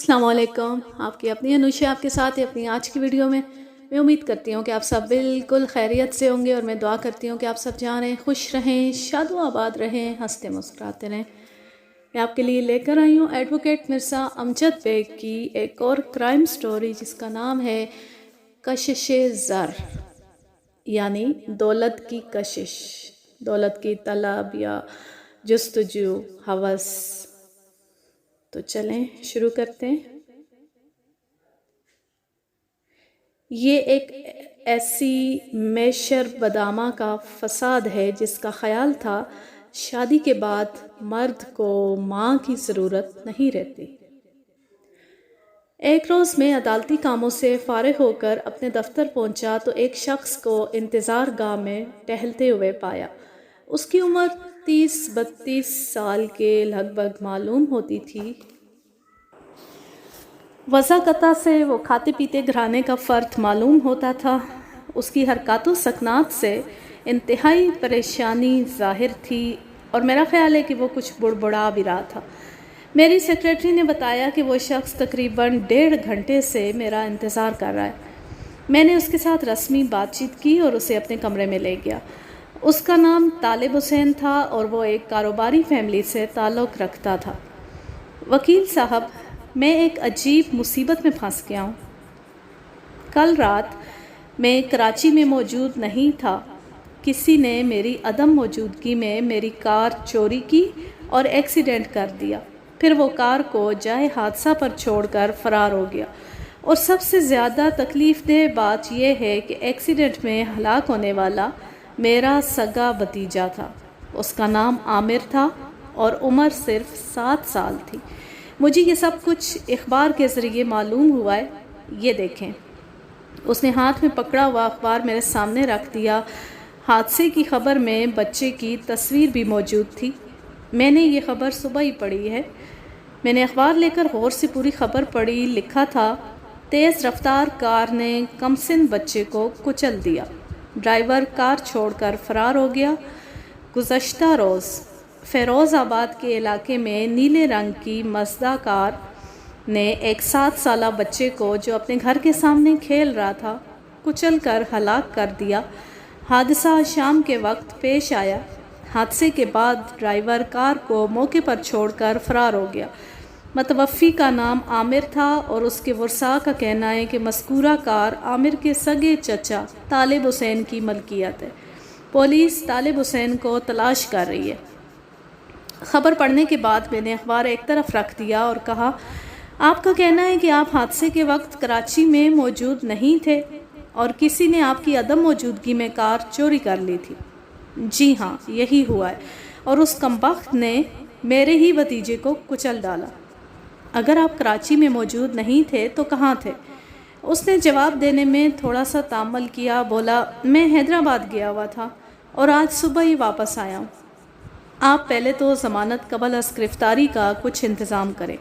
السلام علیکم، آپ کی اپنی انوشا آپ کے ساتھ ہے اپنی آج کی ویڈیو میں امید کرتی ہوں کہ آپ سب بالکل خیریت سے ہوں گے، اور میں دعا کرتی ہوں کہ آپ سب جاں رہیں، خوش رہیں، شاد و آباد رہیں، ہنستے مسکراتے رہیں۔ میں آپ کے لیے لے کر آئی ہوں ایڈوکیٹ مرزا امجد بیگ کی ایک اور کرائم سٹوری، جس کا نام ہے کشش زر، یعنی دولت کی کشش، دولت کی طلب یا جستجو، ہوس۔ تو چلیں شروع کرتے ہیں۔ یہ ایک ایسی میشر بدامہ کا فساد ہے جس کا خیال تھا شادی کے بعد مرد کو ماں کی ضرورت نہیں رہتی۔ ایک روز میں عدالتی کاموں سے فارغ ہو کر اپنے دفتر پہنچا تو ایک شخص کو انتظار گاہ میں ٹہلتے ہوئے پایا۔ اس کی عمر 30-32 سال کے لگ بھگ معلوم ہوتی تھی۔ وضاقتہ سے وہ کھاتے پیتے گھرانے کا فرد معلوم ہوتا تھا۔ اس کی حرکات و سکنات سے انتہائی پریشانی ظاہر تھی، اور میرا خیال ہے کہ وہ کچھ بڑبڑا بھی رہا تھا۔ میری سیکریٹری نے بتایا کہ وہ شخص تقریباً 1.5 گھنٹے سے میرا انتظار کر رہا ہے۔ میں نے اس کے ساتھ رسمی بات چیت کی اور اسے اپنے کمرے میں لے گیا۔ اس کا نام طالب حسین تھا اور وہ ایک کاروباری فیملی سے تعلق رکھتا تھا۔ وکیل صاحب، میں ایک عجیب مصیبت میں پھنس گیا ہوں۔ کل رات میں کراچی میں موجود نہیں تھا۔ کسی نے میری عدم موجودگی میں میری کار چوری کی اور ایکسیڈنٹ کر دیا، پھر وہ کار کو جائے حادثہ پر چھوڑ کر فرار ہو گیا۔ اور سب سے زیادہ تکلیف دہ بات یہ ہے کہ ایکسیڈنٹ میں ہلاک ہونے والا میرا سگا بھتیجا تھا۔ اس کا نام عامر تھا اور عمر صرف 7 سال تھی۔ مجھے یہ سب کچھ اخبار کے ذریعے معلوم ہوا ہے، یہ دیکھیں۔ اس نے ہاتھ میں پکڑا ہوا اخبار میرے سامنے رکھ دیا۔ حادثے کی خبر میں بچے کی تصویر بھی موجود تھی۔ میں نے یہ خبر صبح ہی پڑھی ہے۔ میں نے اخبار لے کر غور سے پوری خبر پڑھی۔ لکھا تھا، تیز رفتار کار نے کمسن بچے کو کچل دیا، ڈرائیور کار چھوڑ کر فرار ہو گیا۔ گزشتہ روز فیروز آباد کے علاقے میں نیلے رنگ کی مزدا کار نے ایک 7 سالہ بچے کو جو اپنے گھر کے سامنے کھیل رہا تھا کچل کر ہلاک کر دیا۔ حادثہ شام کے وقت پیش آیا۔ حادثے کے بعد ڈرائیور کار کو موقع پر چھوڑ کر فرار ہو گیا۔ متوفی کا نام عامر تھا اور اس کے ورثاء کا کہنا ہے کہ مذکورہ کار عامر کے سگے چچا طالب حسین کی ملکیت ہے۔ پولیس طالب حسین کو تلاش کر رہی ہے۔ خبر پڑھنے کے بعد میں نے اخبار ایک طرف رکھ دیا اور کہا، آپ کا کہنا ہے کہ آپ حادثے کے وقت کراچی میں موجود نہیں تھے اور کسی نے آپ کی عدم موجودگی میں کار چوری کر لی تھی؟ جی ہاں، یہی ہوا ہے، اور اس کمبخت نے میرے ہی بھتیجے کو کچل ڈالا۔ اگر آپ کراچی میں موجود نہیں تھے تو کہاں تھے؟ اس نے جواب دینے میں تھوڑا سا تامل کیا، بولا، میں حیدرآباد گیا ہوا تھا اور آج صبح ہی واپس آیا ہوں۔ آپ پہلے تو ضمانت قبل از گرفتاری کا کچھ انتظام کریں۔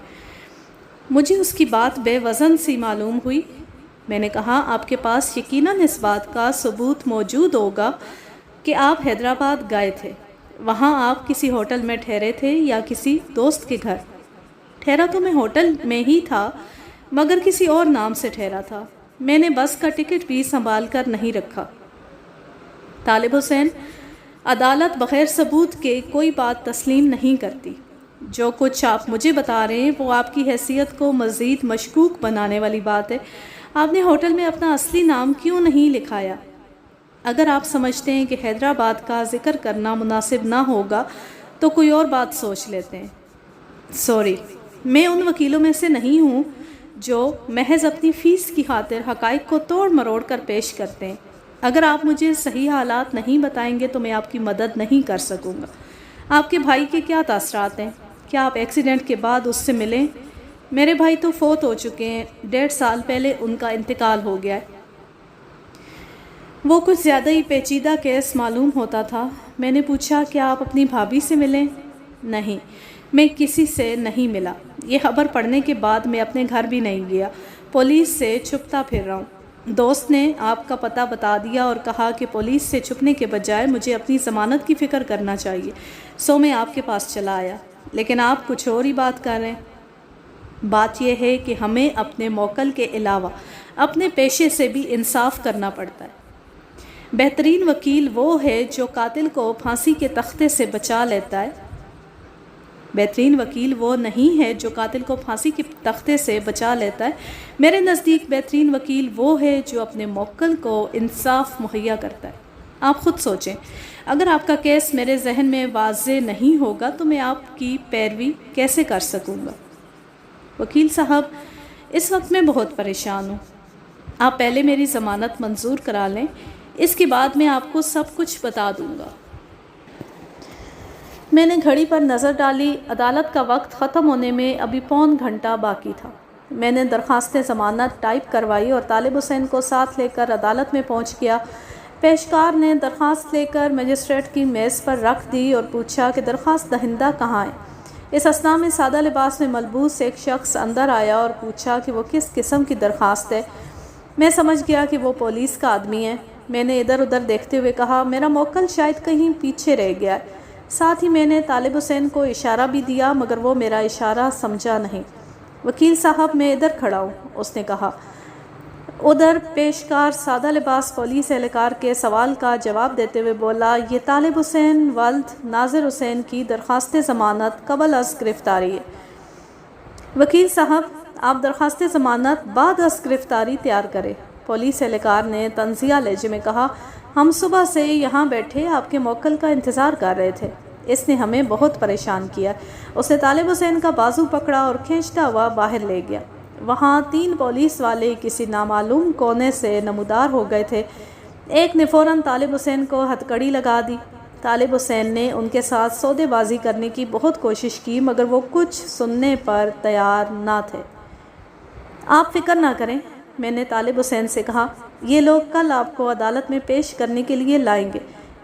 مجھے اس کی بات بے وزن سی معلوم ہوئی۔ میں نے کہا، آپ کے پاس یقیناً اس بات کا ثبوت موجود ہوگا کہ آپ حیدرآباد گئے تھے۔ وہاں آپ کسی ہوٹل میں ٹھہرے تھے یا کسی دوست کے گھر؟ ٹھہرا تو میں ہوٹل میں ہی تھا، مگر کسی اور نام سے ٹھہرا تھا۔ میں نے بس کا ٹکٹ بھی سنبھال کر نہیں رکھا۔ طالب حسین، عدالت بغیر ثبوت کے کوئی بات تسلیم نہیں کرتی۔ جو کچھ آپ مجھے بتا رہے ہیں وہ آپ کی حیثیت کو مزید مشکوک بنانے والی بات ہے۔ آپ نے ہوٹل میں اپنا اصلی نام کیوں نہیں لکھایا؟ اگر آپ سمجھتے ہیں کہ حیدرآباد کا ذکر کرنا مناسب نہ ہوگا تو کوئی اور بات سوچ لیتے ہیں۔ سوری، میں ان وکیلوں میں سے نہیں ہوں جو محض اپنی فیس کی خاطر حقائق کو توڑ مروڑ کر پیش کرتے ہیں۔ اگر آپ مجھے صحیح حالات نہیں بتائیں گے تو میں آپ کی مدد نہیں کر سکوں گا۔ آپ کے بھائی کے کیا تاثرات ہیں؟ کیا آپ ایکسیڈنٹ کے بعد اس سے ملیں؟ میرے بھائی تو فوت ہو چکے ہیں، 1.5 سال پہلے ان کا انتقال ہو گیا ہے۔ وہ کچھ زیادہ ہی پیچیدہ کیس معلوم ہوتا تھا۔ میں نے پوچھا، کیا آپ اپنی بھابھی سے ملیں؟ نہیں، میں کسی سے نہیں ملا۔ یہ خبر پڑھنے کے بعد میں اپنے گھر بھی نہیں گیا، پولیس سے چھپتا پھر رہا ہوں۔ دوست نے آپ کا پتہ بتا دیا اور کہا کہ پولیس سے چھپنے کے بجائے مجھے اپنی ضمانت کی فکر کرنا چاہیے، سو میں آپ کے پاس چلا آیا، لیکن آپ کچھ اور ہی بات کر رہے ہیں۔ بات یہ ہے کہ ہمیں اپنے موکل کے علاوہ اپنے پیشے سے بھی انصاف کرنا پڑتا ہے۔ بہترین وکیل وہ ہے جو قاتل کو پھانسی کے تختے سے بچا لیتا ہے۔ بہترین وکیل وہ نہیں ہے جو قاتل کو پھانسی کے تختے سے بچا لیتا ہے۔ میرے نزدیک بہترین وکیل وہ ہے جو اپنے موکل کو انصاف مہیا کرتا ہے۔ آپ خود سوچیں، اگر آپ کا کیس میرے ذہن میں واضح نہیں ہوگا تو میں آپ کی پیروی کیسے کر سکوں گا؟ وکیل صاحب، اس وقت میں بہت پریشان ہوں۔ آپ پہلے میری ضمانت منظور کرا لیں، اس کے بعد میں آپ کو سب کچھ بتا دوں گا۔ میں نے گھڑی پر نظر ڈالی۔ عدالت کا وقت ختم ہونے میں ابھی پون گھنٹہ باقی تھا۔ میں نے درخواست ضمانت ٹائپ کروائی اور طالب حسین کو ساتھ لے کر عدالت میں پہنچ گیا۔ پیشکار نے درخواست لے کر مجسٹریٹ کی میز پر رکھ دی اور پوچھا کہ درخواست دہندہ کہاں ہے؟ اس اثناء میں سادہ لباس میں ملبوس ایک شخص اندر آیا اور پوچھا کہ وہ کس قسم کی درخواست ہے۔ میں سمجھ گیا کہ وہ پولیس کا آدمی ہے۔ میں نے ادھر ادھر دیکھتے ہوئے کہا، میرا موکل شاید کہیں پیچھے رہ گیا ہے۔ ساتھ ہی میں نے طالب حسین کو اشارہ بھی دیا مگر وہ میرا اشارہ سمجھا نہیں۔ وکیل صاحب، میں ادھر کھڑا ہوں، اس نے کہا۔ ادھر پیشکار سادہ لباس پولیس اہلکار کے سوال کا جواب دیتے ہوئے بولا، یہ طالب حسین ولد ناظر حسین کی درخواست ضمانت قبل از گرفتاری ہے۔ وکیل صاحب، آپ درخواست ضمانت بعد از گرفتاری تیار کریں۔ پولیس اہلکار نے طنزیہ لہجے میں کہا، ہم صبح سے یہاں بیٹھے آپ کے موکل کا انتظار کر رہے تھے۔ اس نے ہمیں بہت پریشان کیا۔ اس نے طالب حسین کا بازو پکڑا اور کھینچتا ہوا باہر لے گیا۔ وہاں 3 پولیس والے کسی نامعلوم کونے سے نمودار ہو گئے تھے۔ ایک نے فوراً طالب حسین کو ہتھکڑی لگا دی۔ طالب حسین نے ان کے ساتھ سودے بازی کرنے کی بہت کوشش کی مگر وہ کچھ سننے پر تیار نہ تھے۔ آپ فکر نہ کریں، میں نے طالب حسین سے کہا، یہ لوگ کل آپ کو عدالت میں پیش کرنے کے لیے لائیں گے۔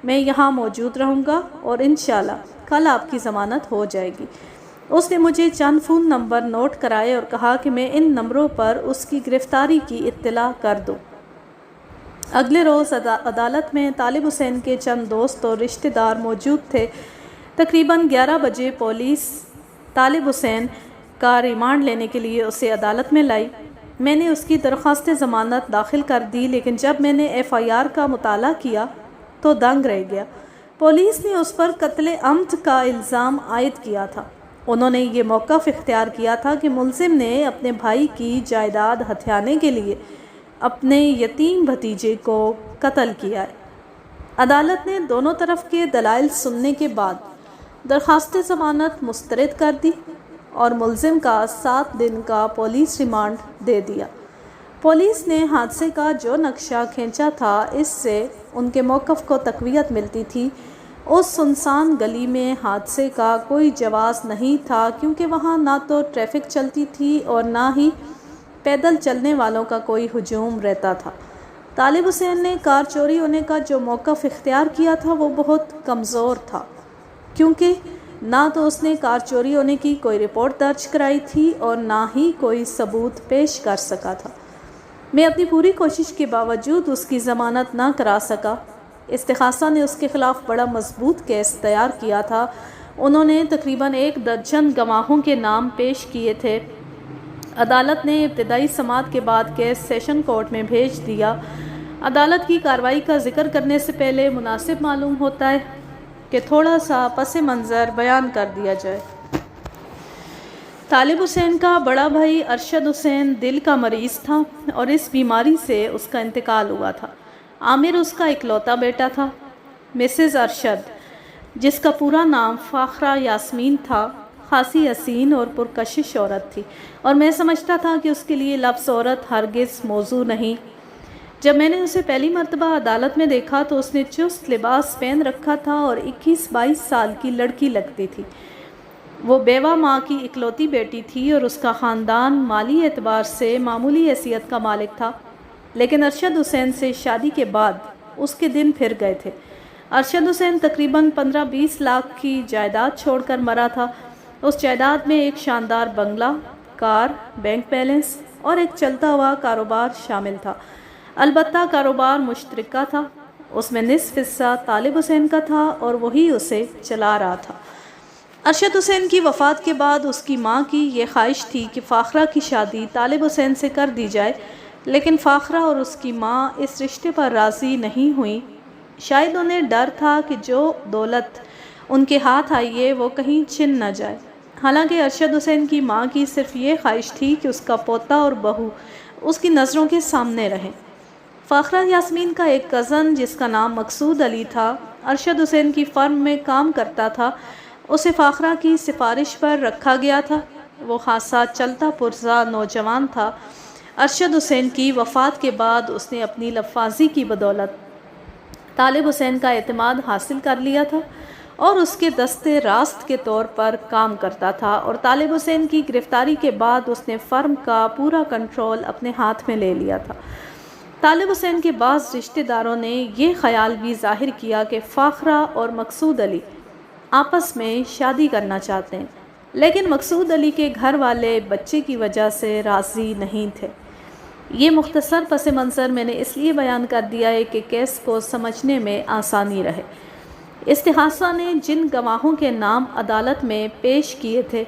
میں یہاں موجود رہوں گا اور انشاءاللہ کل آپ کی ضمانت ہو جائے گی۔ اس نے مجھے چند فون نمبر نوٹ کرائے اور کہا کہ میں ان نمبروں پر اس کی گرفتاری کی اطلاع کر دوں۔ اگلے روز عدالت میں طالب حسین کے چند دوست اور رشتہ دار موجود تھے۔ تقریباً 11 بجے پولیس طالب حسین کا ریمانڈ لینے کے لیے اسے عدالت میں لائی۔ میں نے اس کی درخواست ضمانت داخل کر دی لیکن جب میں نے FIR کا مطالعہ کیا تو دنگ رہ گیا۔ پولیس نے اس پر قتل عمد کا الزام عائد کیا تھا۔ انہوں نے یہ موقف اختیار کیا تھا کہ ملزم نے اپنے بھائی کی جائیداد ہتھیانے کے لیے اپنے یتیم بھتیجے کو قتل کیا ہے۔ عدالت نے دونوں طرف کے دلائل سننے کے بعد درخواست ضمانت مسترد کر دی اور ملزم کا 7 دن کا پولیس ریمانڈ دے دیا۔ پولیس نے حادثے کا جو نقشہ کھینچا تھا اس سے ان کے موقف کو تقویت ملتی تھی۔ اس سنسان گلی میں حادثے کا کوئی جواز نہیں تھا کیونکہ وہاں نہ تو ٹریفک چلتی تھی اور نہ ہی پیدل چلنے والوں کا کوئی ہجوم رہتا تھا۔ طالب حسین نے کار چوری ہونے کا جو موقف اختیار کیا تھا وہ بہت کمزور تھا کیونکہ نہ تو اس نے کار چوری ہونے کی کوئی رپورٹ درج کرائی تھی اور نہ ہی کوئی ثبوت پیش کر سکا تھا۔ میں اپنی پوری کوشش کے باوجود اس کی ضمانت نہ کرا سکا۔ استغاثہ نے اس کے خلاف بڑا مضبوط کیس تیار کیا تھا۔ انہوں نے تقریباً 1 درجن گواہوں کے نام پیش کیے تھے۔ عدالت نے ابتدائی سماعت کے بعد کیس سیشن کورٹ میں بھیج دیا۔ عدالت کی کارروائی کا ذکر کرنے سے پہلے مناسب معلوم ہوتا ہے کہ تھوڑا سا پس منظر بیان کر دیا جائے۔ طالب حسین کا بڑا بھائی ارشد حسین دل کا مریض تھا اور اس بیماری سے اس کا انتقال ہوا تھا۔ عامر اس کا اکلوتا بیٹا تھا۔ مسز ارشد، جس کا پورا نام فاخرہ یاسمین تھا، خاصی حسین اور پرکشش عورت تھی اور میں سمجھتا تھا کہ اس کے لیے لفظ عورت ہرگز موضوع نہیں۔ جب میں نے اسے پہلی مرتبہ عدالت میں دیکھا تو اس نے چست لباس پہن رکھا تھا اور 21-22 سال کی لڑکی لگتی تھی۔ وہ بیوہ ماں کی اکلوتی بیٹی تھی اور اس کا خاندان مالی اعتبار سے معمولی حیثیت کا مالک تھا، لیکن ارشد حسین سے شادی کے بعد اس کے دن پھر گئے تھے۔ ارشد حسین تقریباً 15-20 لاکھ کی جائیداد چھوڑ کر مرا تھا۔ اس جائیداد میں ایک شاندار بنگلہ، کار، بینک بیلنس اور ایک چلتا ہوا کاروبار شامل تھا۔ البتہ کاروبار مشترکہ تھا۔ اس میں نصف حصہ طالب حسین کا تھا اور وہی اسے چلا رہا تھا۔ ارشد حسین کی وفات کے بعد اس کی ماں کی یہ خواہش تھی کہ فاخرہ کی شادی طالب حسین سے کر دی جائے، لیکن فاخرہ اور اس کی ماں اس رشتے پر راضی نہیں ہوئیں۔ شاید انہیں ڈر تھا کہ جو دولت ان کے ہاتھ آئی ہے وہ کہیں چھن نہ جائے۔ حالانکہ ارشد حسین کی ماں کی صرف یہ خواہش تھی کہ اس کا پوتا اور بہو اس کی نظروں کے سامنے رہیں۔ فاخرہ یاسمین کا ایک کزن جس کا نام مقصود علی تھا، ارشد حسین کی فرم میں کام کرتا تھا، اسے فاخرہ کی سفارش پر رکھا گیا تھا۔ وہ خاصا چلتا پرزا نوجوان تھا۔ ارشد حسین کی وفات کے بعد اس نے اپنی لفاظی کی بدولت طالب حسین کا اعتماد حاصل کر لیا تھا اور اس کے دستے راست کے طور پر کام کرتا تھا، اور طالب حسین کی گرفتاری کے بعد اس نے فرم کا پورا کنٹرول اپنے ہاتھ میں لے لیا تھا۔ طالب حسین کے بعض رشتہ داروں نے یہ خیال بھی ظاہر کیا کہ فاخرہ اور مقصود علی آپس میں شادی کرنا چاہتے ہیں، لیکن مقصود علی کے گھر والے بچے کی وجہ سے راضی نہیں تھے۔ یہ مختصر پس منظر میں نے اس لیے بیان کر دیا ہے کہ کیس کو سمجھنے میں آسانی رہے۔ استغاثہ نے جن گواہوں کے نام عدالت میں پیش کیے تھے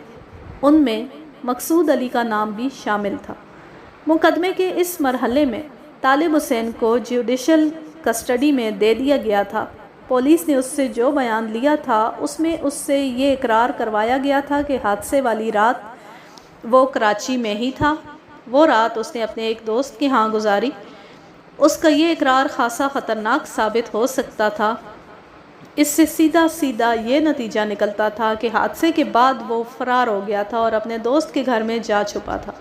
ان میں مقصود علی کا نام بھی شامل تھا۔ مقدمے کے اس مرحلے میں طالب حسین کو جوڈیشل کسٹڈی میں دے دیا گیا تھا۔ پولیس نے اس سے جو بیان لیا تھا اس میں اس سے یہ اقرار کروایا گیا تھا کہ حادثے والی رات وہ کراچی میں ہی تھا۔ وہ رات اس نے اپنے ایک دوست کے ہاں گزاری۔ اس کا یہ اقرار خاصا خطرناک ثابت ہو سکتا تھا۔ اس سے سیدھا یہ نتیجہ نکلتا تھا کہ حادثے کے بعد وہ فرار ہو گیا تھا اور اپنے دوست کے گھر میں جا چھپا تھا۔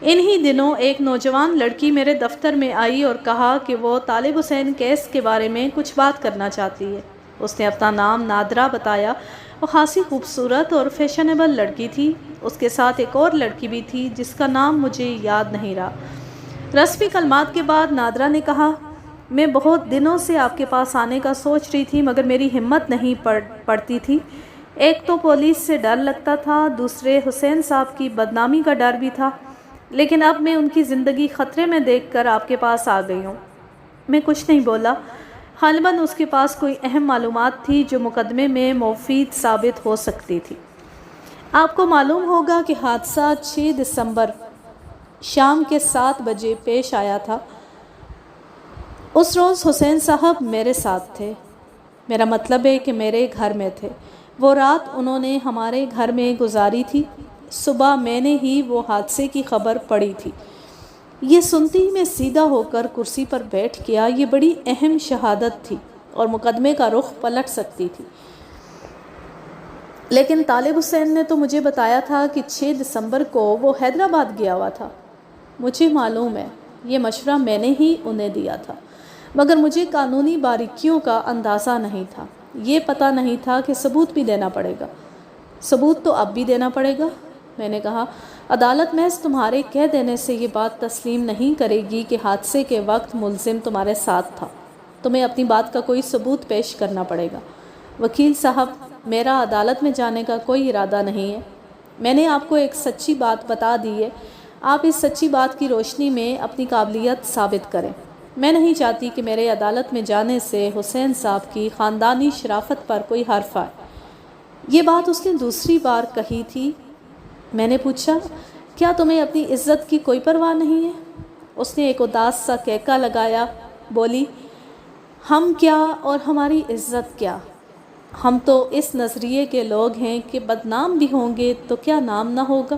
انہی دنوں ایک نوجوان لڑکی میرے دفتر میں آئی اور کہا کہ وہ طالب حسین کیس کے بارے میں کچھ بات کرنا چاہتی ہے۔ اس نے اپنا نام نادرہ بتایا۔ وہ خاصی خوبصورت اور فیشنیبل لڑکی تھی۔ اس کے ساتھ ایک اور لڑکی بھی تھی جس کا نام مجھے یاد نہیں رہا۔ رسمی کلمات کے بعد نادرہ نے کہا، میں بہت دنوں سے آپ کے پاس آنے کا سوچ رہی تھی مگر میری ہمت نہیں پڑتی تھی۔ ایک تو پولیس سے ڈر لگتا تھا، دوسرے حسین صاحب کی بدنامی کا ڈر بھی تھا، لیکن اب میں ان کی زندگی خطرے میں دیکھ کر آپ کے پاس آ گئی ہوں۔ میں کچھ نہیں بولا۔ غالباً اس کے پاس کوئی اہم معلومات تھی جو مقدمے میں مفید ثابت ہو سکتی تھی۔ آپ کو معلوم ہوگا کہ حادثہ 6 دسمبر شام کے 7 بجے پیش آیا تھا۔ اس روز حسین صاحب میرے ساتھ تھے، میرا مطلب ہے کہ میرے گھر میں تھے۔ وہ رات انہوں نے ہمارے گھر میں گزاری تھی۔ صبح میں نے ہی وہ حادثے کی خبر پڑھی تھی۔ یہ سنتی ہی میں سیدھا ہو کر کرسی پر بیٹھ گیا۔ یہ بڑی اہم شہادت تھی اور مقدمے کا رخ پلٹ سکتی تھی۔ لیکن طالب حسین نے تو مجھے بتایا تھا کہ 6 دسمبر کو وہ حیدرآباد گیا ہوا تھا۔ مجھے معلوم ہے، یہ مشورہ میں نے ہی انہیں دیا تھا، مگر مجھے قانونی باریکیوں کا اندازہ نہیں تھا۔ یہ پتہ نہیں تھا کہ ثبوت بھی دینا پڑے گا۔ ثبوت تو اب بھی دینا پڑے گا، میں نے کہا۔ عدالت محض تمہارے کہہ دینے سے یہ بات تسلیم نہیں کرے گی کہ حادثے کے وقت ملزم تمہارے ساتھ تھا۔ تمہیں اپنی بات کا کوئی ثبوت پیش کرنا پڑے گا۔ وکیل صاحب، میرا عدالت میں جانے کا کوئی ارادہ نہیں ہے۔ میں نے آپ کو ایک سچی بات بتا دی ہے۔ آپ اس سچی بات کی روشنی میں اپنی قابلیت ثابت کریں۔ میں نہیں چاہتی کہ میرے عدالت میں جانے سے حسین صاحب کی خاندانی شرافت پر کوئی حرف آئے۔ یہ بات اس نے دوسری بار کہی تھی۔ میں نے پوچھا، کیا تمہیں اپنی عزت کی کوئی پرواہ نہیں ہے؟ اس نے ایک اداس سا کہکا لگایا، بولی، ہم کیا اور ہماری عزت کیا؟ ہم تو اس نظریے کے لوگ ہیں کہ بدنام بھی ہوں گے تو کیا نام نہ ہوگا۔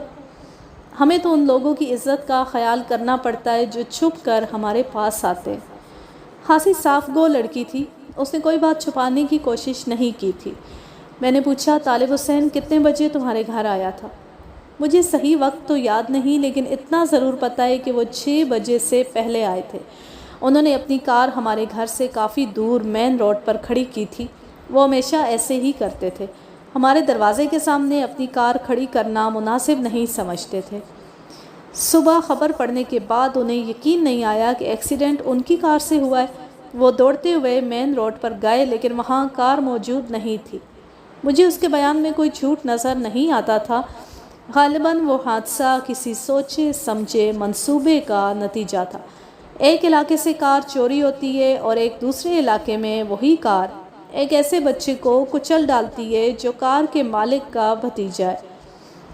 ہمیں تو ان لوگوں کی عزت کا خیال کرنا پڑتا ہے جو چھپ کر ہمارے پاس آتے ہیں۔ خاصی صاف گو لڑکی تھی، اس نے کوئی بات چھپانے کی کوشش نہیں کی تھی۔ میں نے پوچھا، طالب حسین کتنے بجے تمہارے گھر آیا تھا؟ مجھے صحیح وقت تو یاد نہیں، لیکن اتنا ضرور پتہ ہے کہ وہ 6 بجے سے پہلے آئے تھے۔ انہوں نے اپنی کار ہمارے گھر سے کافی دور مین روڈ پر کھڑی کی تھی۔ وہ ہمیشہ ایسے ہی کرتے تھے، ہمارے دروازے کے سامنے اپنی کار کھڑی کرنا مناسب نہیں سمجھتے تھے۔ صبح خبر پڑنے کے بعد انہیں یقین نہیں آیا کہ ایکسیڈنٹ ان کی کار سے ہوا ہے۔ وہ دوڑتے ہوئے مین روڈ پر گئے، لیکن وہاں کار موجود نہیں تھی۔ مجھے اس کے بیان میں کوئی جھوٹ نظر نہیں آتا تھا۔ غالباً وہ حادثہ کسی سوچے سمجھے منصوبے کا نتیجہ تھا۔ ایک علاقے سے کار چوری ہوتی ہے اور ایک دوسرے علاقے میں وہی کار ایک ایسے بچے کو کچل ڈالتی ہے جو کار کے مالک کا بھتیجا ہے۔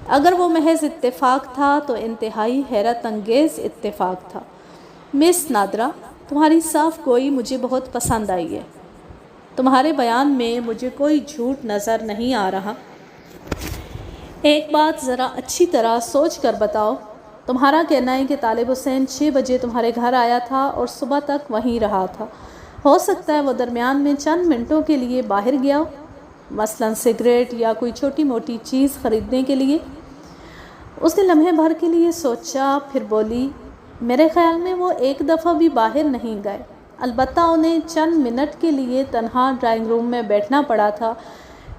اگر وہ محض اتفاق تھا تو انتہائی حیرت انگیز اتفاق تھا۔ مس نادرا، تمہاری صاف گوئی مجھے بہت پسند آئی ہے۔ تمہارے بیان میں مجھے کوئی جھوٹ نظر نہیں آ رہا۔ ایک بات ذرا اچھی طرح سوچ کر بتاؤ، تمہارا کہنا ہے کہ طالب حسین 6 بجے تمہارے گھر آیا تھا اور صبح تک وہیں رہا تھا۔ ہو سکتا ہے وہ درمیان میں چند منٹوں کے لیے باہر گیا ہو، مثلاً سگریٹ یا کوئی چھوٹی موٹی چیز خریدنے کے لیے۔ اس نے لمحے بھر کے لیے سوچا، پھر بولی، میرے خیال میں وہ ایک دفعہ بھی باہر نہیں گئے، البتہ انہیں چند منٹ کے لیے تنہا ڈرائنگ روم میں بیٹھنا پڑا تھا،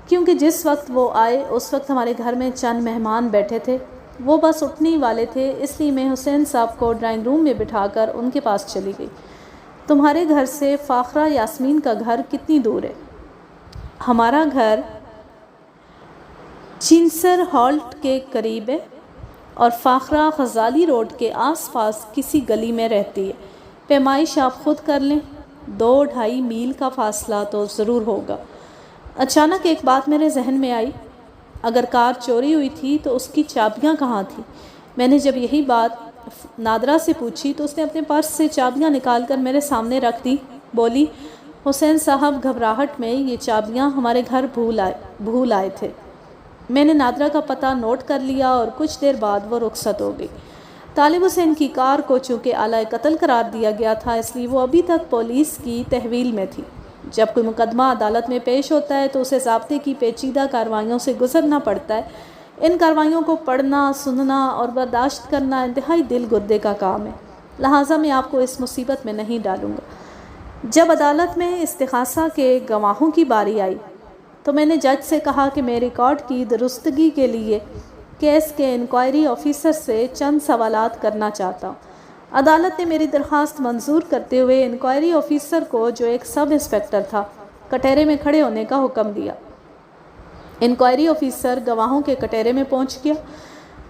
کیونکہ جس وقت وہ آئے اس وقت ہمارے گھر میں چند مہمان بیٹھے تھے۔ وہ بس اٹھنے ہی والے تھے، اس لیے میں حسین صاحب کو ڈرائنگ روم میں بٹھا کر ان کے پاس چلی گئی۔ تمہارے گھر سے فاخرہ یاسمین کا گھر کتنی دور ہے؟ ہمارا گھر چینسر ہالٹ کے قریب ہے اور فاخرہ غزالی روڈ کے آس پاس کسی گلی میں رہتی ہے۔ پیمائش آپ خود کر لیں، 2-2.5 میل کا فاصلہ تو ضرور ہوگا۔ اچانک ایک بات میرے ذہن میں آئی، اگر کار چوری ہوئی تھی تو اس کی چابیاں کہاں تھیں؟ میں نے جب یہی بات نادرا سے پوچھی تو اس نے اپنے پرس سے چابیاں نکال کر میرے سامنے رکھ دی، بولی، حسین صاحب گھبراہٹ میں یہ چابیاں ہمارے گھر بھول آئے تھے۔ میں نے نادرا کا پتہ نوٹ کر لیا اور کچھ دیر بعد وہ رخصت ہو گئی۔ طالب حسین کی کار کو چونکہ آلۂ قتل قرار دیا گیا تھا، اس لیے وہ ابھی تک پولیس کی تحویل میں تھی۔ جب کوئی مقدمہ عدالت میں پیش ہوتا ہے تو اسے ضابطے کی پیچیدہ کارروائیوں سے گزرنا پڑتا ہے۔ ان کارروائیوں کو پڑھنا، سننا اور برداشت کرنا انتہائی دل گردے کا کام ہے، لہٰذا میں آپ کو اس مصیبت میں نہیں ڈالوں گا۔ جب عدالت میں استغاثہ کے گواہوں کی باری آئی تو میں نے جج سے کہا کہ میں ریکارڈ کی درستگی کے لیے کیس کے انکوائری آفیسر سے چند سوالات کرنا چاہتا ہوں۔ عدالت نے میری درخواست منظور کرتے ہوئے انکوائری آفیسر کو، جو ایک سب انسپکٹر تھا، کٹہرے میں کھڑے ہونے کا حکم دیا۔ انکوائری آفیسر گواہوں کے کٹہرے میں پہنچ گیا۔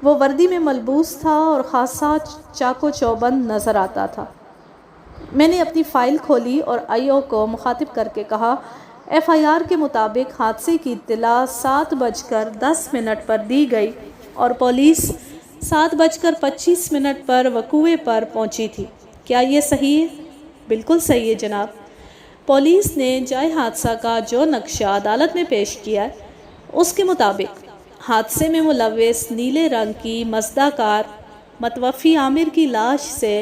وہ وردی میں ملبوس تھا اور خاصا چاق و چوبند نظر آتا تھا۔ میں نے اپنی فائل کھولی اور آئی او کو مخاطب کر کے کہا، ایف آئی آر کے مطابق حادثے کی اطلاع 7:10 پر دی گئی اور پولیس 7:25 پر وقوعے پر پہنچی تھی۔ کیا یہ صحیح ہے؟ بالکل صحیح ہے جناب۔ پولیس نے جائے حادثہ کا جو نقشہ عدالت میں پیش کیا ہے اس کے مطابق حادثے میں ملوث نیلے رنگ کی مزدا کار متوفی عامر کی لاش سے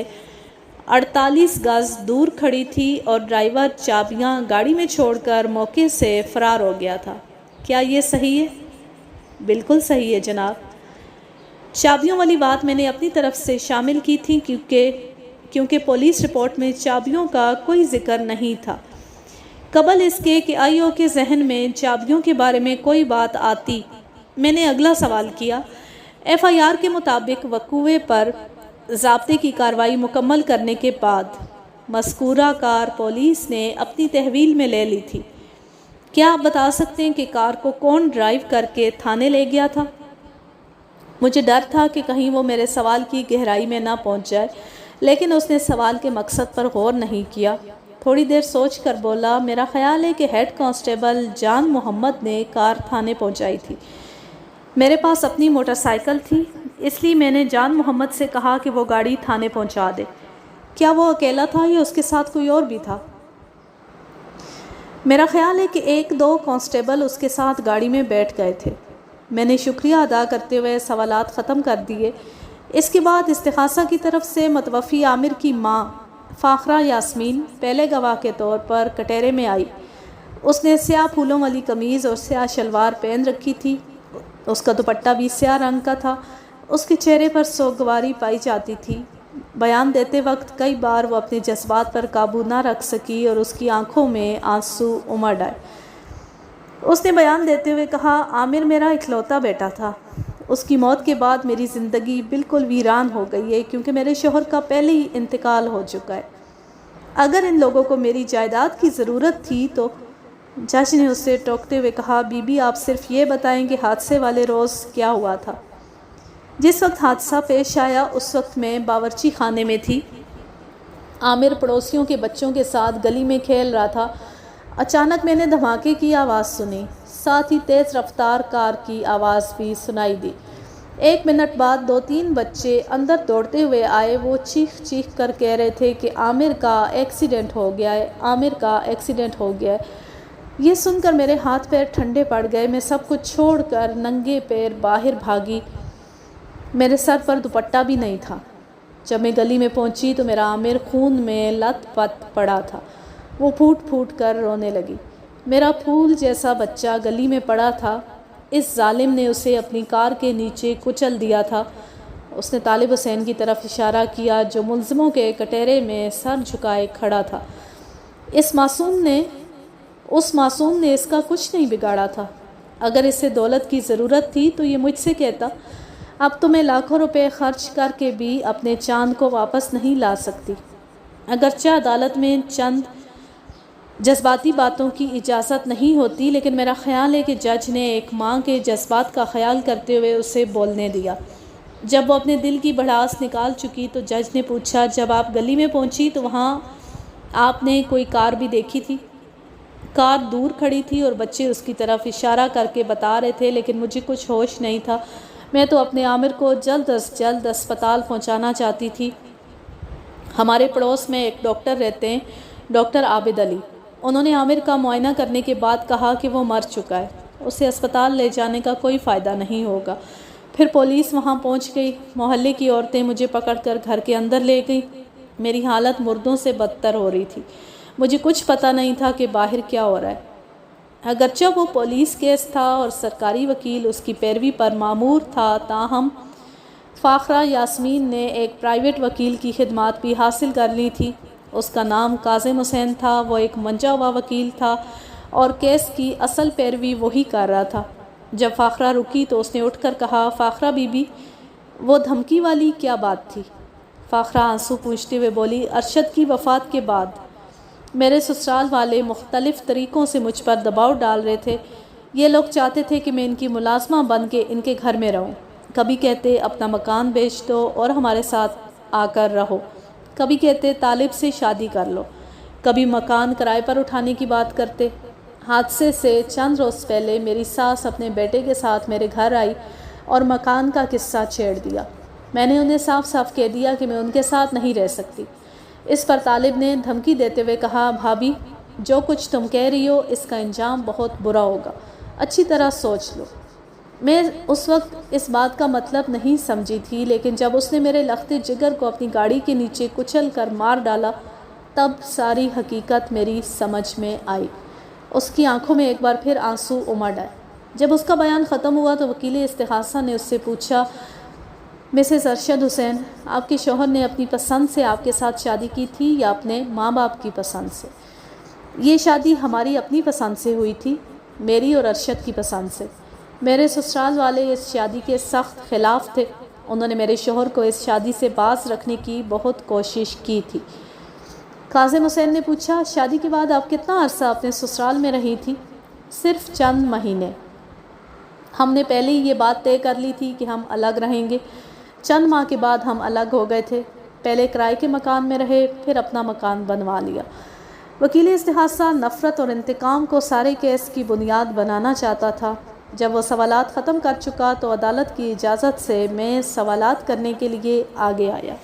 48 گز دور کھڑی تھی اور ڈرائیور چابیاں گاڑی میں چھوڑ کر موقع سے فرار ہو گیا تھا۔ کیا یہ صحیح ہے؟ بالکل صحیح ہے جناب۔ چابیوں والی بات میں نے اپنی طرف سے شامل کی تھی کیونکہ پولیس رپورٹ میں چابیوں کا کوئی ذکر نہیں تھا۔ قبل اس کے کہ آئی او کے ذہن میں چابیوں کے بارے میں کوئی بات آتی، میں نے اگلا سوال کیا، ایف آئی آر کے مطابق وقوعے پر ضابطے کی کارروائی مکمل کرنے کے بعد مذکورہ کار پولیس نے اپنی تحویل میں لے لی تھی۔ کیا آپ بتا سکتے ہیں کہ کار کو کون ڈرائیو کر کے تھانے لے گیا تھا؟ مجھے ڈر تھا کہ کہیں وہ میرے سوال کی گہرائی میں نہ پہنچ جائے، لیکن اس نے سوال کے مقصد پر غور نہیں کیا۔ تھوڑی دیر سوچ کر بولا، میرا خیال ہے کہ ہیڈ کانسٹیبل جان محمد نے کار تھانے پہنچائی تھی۔ میرے پاس اپنی موٹر سائیکل تھی، اس لیے میں نے جان محمد سے کہا کہ وہ گاڑی تھانے پہنچا دے۔ کیا وہ اکیلا تھا یا اس کے ساتھ کوئی اور بھی تھا؟ میرا خیال ہے کہ 1-2 کانسٹیبل اس کے ساتھ گاڑی میں بیٹھ گئے تھے۔ میں نے شکریہ ادا کرتے ہوئے سوالات ختم کر دیے۔ اس کے بعد استغاثہ کی طرف سے متوفی عامر کی ماں فاخرہ یاسمین پہلے گواہ کے طور پر کٹہرے میں آئی۔ اس نے سیاہ پھولوں والی قمیض اور سیاہ شلوار پہن رکھی تھی، اس کا دوپٹہ بھی سیاہ رنگ کا تھا۔ اس کے چہرے پر سوگواری پائی جاتی تھی۔ بیان دیتے وقت کئی بار وہ اپنے جذبات پر قابو نہ رکھ سکی اور اس کی آنکھوں میں آنسو امڑ آئے۔ اس نے بیان دیتے ہوئے کہا، عامر میرا اکلوتا بیٹا تھا۔ اس کی موت کے بعد میری زندگی بالکل ویران ہو گئی ہے، کیونکہ میرے شوہر کا پہلے ہی انتقال ہو چکا ہے۔ اگر ان لوگوں کو میری جائیداد کی ضرورت تھی تو جج نے اسے ٹوکتے ہوئے کہا، بی بی آپ صرف یہ بتائیں کہ حادثے والے روز کیا ہوا تھا؟ جس وقت حادثہ پیش آیا اس وقت میں باورچی خانے میں تھی۔ عامر پڑوسیوں کے بچوں کے ساتھ گلی میں کھیل رہا تھا۔ اچانک میں نے دھماکے کی آواز سنی، ساتھ ہی تیز رفتار کار کی آواز بھی سنائی دی۔ 1 منٹ بعد 2-3 بچے اندر دوڑتے ہوئے آئے۔ وہ چیخ چیخ کر کہہ رہے تھے کہ عامر کا ایکسیڈنٹ ہو گیا ہے، عامر کا ایکسیڈنٹ ہو گیا ہے۔ یہ سن کر میرے ہاتھ پیر ٹھنڈے پڑ گئے۔ میں سب کچھ چھوڑ کر ننگے پیر باہر بھاگی۔ میرے سر پر دوپٹہ بھی نہیں تھا۔ جب میں گلی میں پہنچی تو میرا عامر خون میں لت پت پڑا تھا۔ وہ پھوٹ پھوٹ کر رونے لگی۔ میرا پھول جیسا بچہ گلی میں پڑا تھا۔ اس ظالم نے اسے اپنی کار کے نیچے کچل دیا تھا۔ اس نے طالب حسین کی طرف اشارہ کیا جو ملزموں کے کٹہرے میں سر جھکائے کھڑا تھا۔ اس معصوم نے اس کا کچھ نہیں بگاڑا تھا۔ اگر اسے دولت کی ضرورت تھی تو یہ مجھ سے کہتا۔ اب تو میں لاکھوں روپے خرچ کر کے بھی اپنے چاند کو واپس نہیں لا سکتی۔ اگرچہ عدالت میں چند جذباتی باتوں کی اجازت نہیں ہوتی، لیکن میرا خیال ہے کہ جج نے ایک ماں کے جذبات کا خیال کرتے ہوئے اسے بولنے دیا۔ جب وہ اپنے دل کی بھڑاس نکال چکی تو جج نے پوچھا، جب آپ گلی میں پہنچی تو وہاں آپ نے کوئی کار بھی دیکھی تھی؟ کار دور کھڑی تھی اور بچے اس کی طرف اشارہ کر کے بتا رہے تھے، لیکن مجھے کچھ ہوش نہیں تھا۔ میں تو اپنے عامر کو جلد از جلد اسپتال پہنچانا چاہتی تھی۔ ہمارے پڑوس میں ایک ڈاکٹر رہتے ہیں، ڈاکٹر عابد علی۔ انہوں نے عامر کا معائنہ کرنے کے بعد کہا کہ وہ مر چکا ہے، اسے اسپتال لے جانے کا کوئی فائدہ نہیں ہوگا۔ پھر پولیس وہاں پہنچ گئی۔ محلے کی عورتیں مجھے پکڑ کر گھر کے اندر لے گئیں۔ میری حالت مردوں سے بدتر ہو رہی تھی۔ مجھے کچھ پتہ نہیں تھا کہ باہر کیا ہو رہا ہے۔ اگرچہ وہ پولیس کیس تھا اور سرکاری وکیل اس کی پیروی پر مامور تھا، تاہم فاخرہ یاسمین نے ایک پرائیویٹ وکیل کی خدمات بھی حاصل کر لی تھی۔ اس کا نام کاظم حسین تھا۔ وہ ایک منجا ہوا وکیل تھا اور کیس کی اصل پیروی وہی کر رہا تھا۔ جب فاخرہ رکی تو اس نے اٹھ کر کہا، فاخرہ بی بی، وہ دھمکی والی کیا بات تھی؟ فاخرہ آنسو پوچھتے ہوئے بولی، ارشد کی وفات کے بعد میرے سسرال والے مختلف طریقوں سے مجھ پر دباؤ ڈال رہے تھے۔ یہ لوگ چاہتے تھے کہ میں ان کی ملازمہ بن کے ان کے گھر میں رہوں۔ کبھی کہتے اپنا مکان بیچ دو اور ہمارے ساتھ آ کر رہو، کبھی کہتے طالب سے شادی کر لو، کبھی مکان کرائے پر اٹھانے کی بات کرتے۔ حادثے سے چند روز پہلے میری ساس اپنے بیٹے کے ساتھ میرے گھر آئی اور مکان کا قصہ چھیڑ دیا۔ میں نے انہیں صاف صاف کہہ دیا کہ میں ان کے ساتھ نہیں رہ سکتی۔ اس پر طالب نے دھمکی دیتے ہوئے کہا، بھابھی جو کچھ تم کہہ رہی ہو اس کا انجام بہت برا ہوگا، اچھی طرح سوچ لو۔ میں اس وقت اس بات کا مطلب نہیں سمجھی تھی، لیکن جب اس نے میرے لخت جگر کو اپنی گاڑی کے نیچے کچل کر مار ڈالا تب ساری حقیقت میری سمجھ میں آئی۔ اس کی آنکھوں میں ایک بار پھر آنسو امڑ آئے۔ جب اس کا بیان ختم ہوا تو وکیل استغاثہ نے اس سے پوچھا، مسز ارشد حسین، آپ کے شوہر نے اپنی پسند سے آپ کے ساتھ شادی کی تھی یا اپنے ماں باپ کی پسند سے؟ یہ شادی ہماری اپنی پسند سے ہوئی تھی، میری اور ارشد کی پسند سے۔ میرے سسرال والے اس شادی کے سخت خلاف تھے۔ انہوں نے میرے شوہر کو اس شادی سے باز رکھنے کی بہت کوشش کی تھی۔ کاظم حسین نے پوچھا، شادی کے بعد آپ کتنا عرصہ اپنے سسرال میں رہی تھی؟ صرف چند مہینے۔ ہم نے پہلے ہی یہ بات طے کر لی تھی کہ ہم الگ رہیں گے۔ چند ماہ کے بعد ہم الگ ہو گئے تھے۔ پہلے کرائے کے مکان میں رہے، پھر اپنا مکان بنوا لیا۔ وکیل استغاثہ نفرت اور انتقام کو سارے کیس کی بنیاد بنانا چاہتا تھا۔ جب وہ سوالات ختم کر چکا تو عدالت کی اجازت سے میں سوالات کرنے کے لیے آگے آیا۔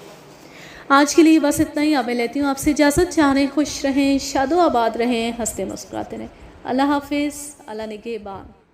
آج کے لیے بس اتنا ہی۔ اب میں لیتی ہوں آپ سے اجازت۔ چاہیں خوش رہیں، شاد و آباد رہیں، ہنستے مسکراتے رہیں۔ اللہ حافظ، اللہ نگہبان۔